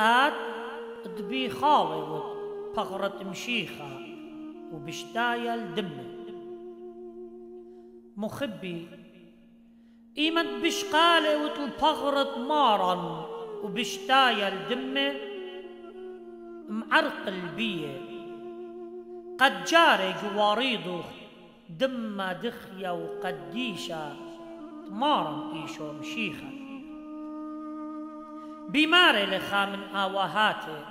آت دبي خاوي بغرة مشيخة وبشتايا الدمة مخبي إيمت بشقالة وتلبغرة مارا وبشتايا الدمة معرق البية قد جاري جواريضه دمة دخية وقديشة تمارا إيشو مشيخة بماري لخا من آواهاته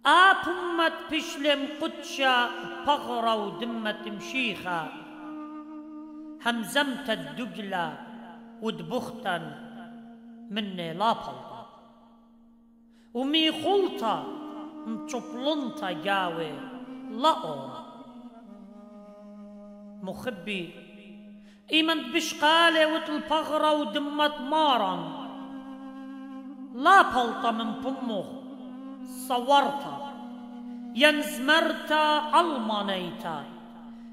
آبمت بشلم قدشة بغرة ودمة مشيخة همزمت الدجلة ودبختا مني لا بلطة ومي خلطة مشبلنطة جاوي لا أورا مخبي إيمن بشقالة وتلبغرة ودمة مارا لا بلطة من بمخ صورتا ينزمرتا المانيتا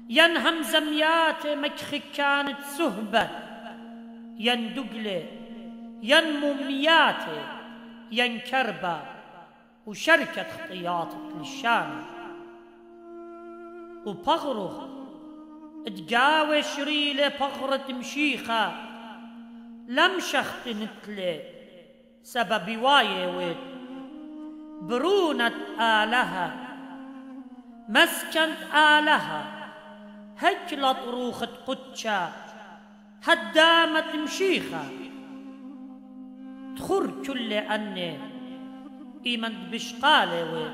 ينهم زميات مكخي كانت سهبة يندقلة ينموميات ينكربة وشركة خطياتك للشام وبغره تجاوي شريلة بغرة مشيخة لم شخت نتلي سبب وايوت برونة آلها مسكنت آلها هجلت روخة قدشة هدامت مشيخة تخر كل أني إيمن بشقالة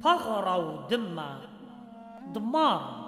بغرة ودمة دمار